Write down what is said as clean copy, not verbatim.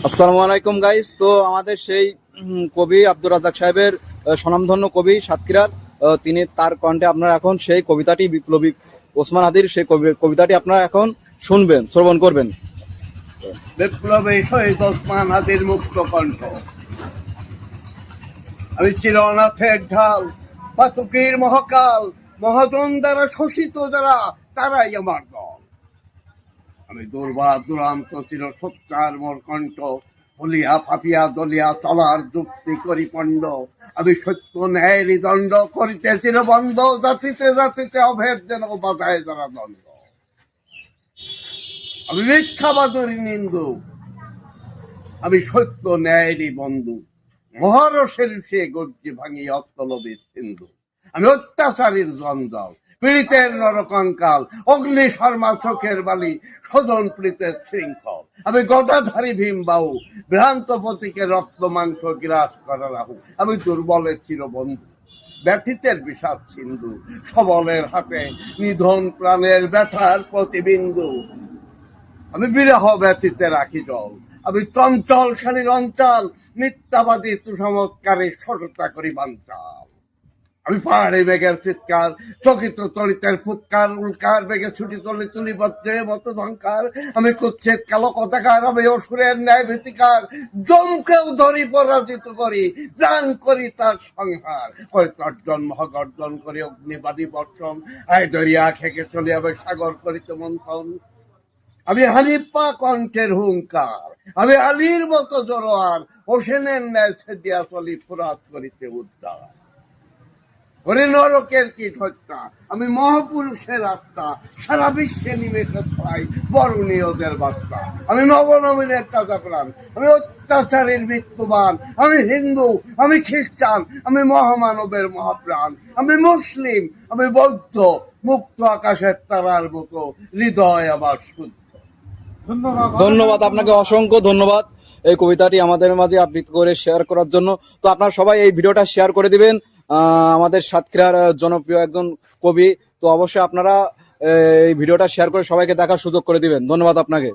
আসসালামু আলাইকুম গাইস। তো আমাদের সেই কবি আব্দুর রাজ্জাক সাহেবের স্বনামধন্য কবি সাতক্ষীরার, তিনি তার কণ্ঠে আপনারা এখন সেই কবিতাটি, বিপ্লবী ওসমান হাদির সেই কবিতাটি আপনারা এখন শুনবেন, শ্রবণ করবেন। বিপ্লবী শহীদ ওসমান হাদির মুক্ত কণ্ঠ। আমি চিরনাথের ঢাল, পাতকের মহাকাল, মহাজন দ্বারা শোষিত যারা, তারাই আমার দল। আমি দুর্বা দুরান্ত চির সত্যার মোর কণ্ঠ, বলিয়া পাপিয়া দলিয়া চলার যুক্তি করি পণ্ড। আমি সত্য ন্যায়েরই দণ্ড করিতে চিরবন্ধ, জাতিতে জাতিতে অভেদ যেন বাধায় যারা দ্বন্দ্ব। আমি মিথ্যাবাদী নিন্দু, আমি সত্য ন্যায়েরই বন্ধু, মহারসের সে গর্জে ভাঙি অত্তলবীর সিন্ধু। আমি অত্যাচারীর জঞ্জাল, পীড়িতের নরকঙ্কাল, অগ্নি শর্মা চোখের বালি, স্বজন প্রীতের শৃঙ্খল। আমি গদাধারী ভীম বাহু, ভ্রান্ত প্রতীকে রক্ত মাংস গ্রাস করা রাহু। আমি দুর্বলের চিরবন্ধু, ব্যথিতের বিষাদ সিন্ধু, সবলের হাতে নিধন প্রাণের ব্যথার প্রতিবিন্দু। আমি বিরহ ব্যতীতে রাখি জল, আমি চঞ্চল শালীর অঞ্চল, মিথ্যাবাদী তুষমৎকারী সততা করি বাঞ্চাল। আমি পাহাড়ি বেগের চিৎকার, চকিত তরিতের ফুৎকার, উল্কার বেগে ছুটি তুলি তুলি বজ্রের মতো ঝঙ্কার। আমি কুচ্ছেদ কালো কথাকার, আমি অসুরের ন্যায় ভীতিকার, জমকেও ধরি পরাজিত করি, প্রাণ করি তার সংহার। তর্জন মহাগর্জন করি অগ্নিবাদী বর্ষণ, আয় দরিয়া খেকে চলে যাবে সাগর করিতে মন্থন। আমি হানিফা কণ্ঠের হুঙ্কার, আমি আলীর মতো জোরোয়ার, হোসেনের ন্যায় ছেদিয়া চলি ফুরাত করিতে উদ্ধার। করে নরকের কীট হত্যা, আমি মহাপুরুষের আত্মা, সারা বিশ্বে নিমেষে ছড়াই বরণীয়দের বার্তা। আমি নবনবীনের তাজা প্রাণ, আমি অত্যাচারীর মৃত্যুবান। আমি হিন্দু, আমি খ্রিস্টান, আমি মহামানবের মহাপ্রাণ। আমি মুসলিম, আমি বৌদ্ধ, মুক্ত আকাশের তারার মতো হৃদয় আমার শুদ্ধ। ধন্যবাদ আপনাকে, অসংখ্য ধন্যবাদ এই কবিতাটি আমাদের মাঝে আবৃত্তি করে শেয়ার করার জন্য। তো আপনারা সবাই এই ভিডিওটা শেয়ার করে দিবেন। আমাদের সাতক্ষীরার জনপ্রিয় একজন কবি, তো অবশ্যই আপনারা এই ভিডিওটা শেয়ার করে সবাইকে দেখার সুযোগ করে দিবেন। ধন্যবাদ আপনাকে।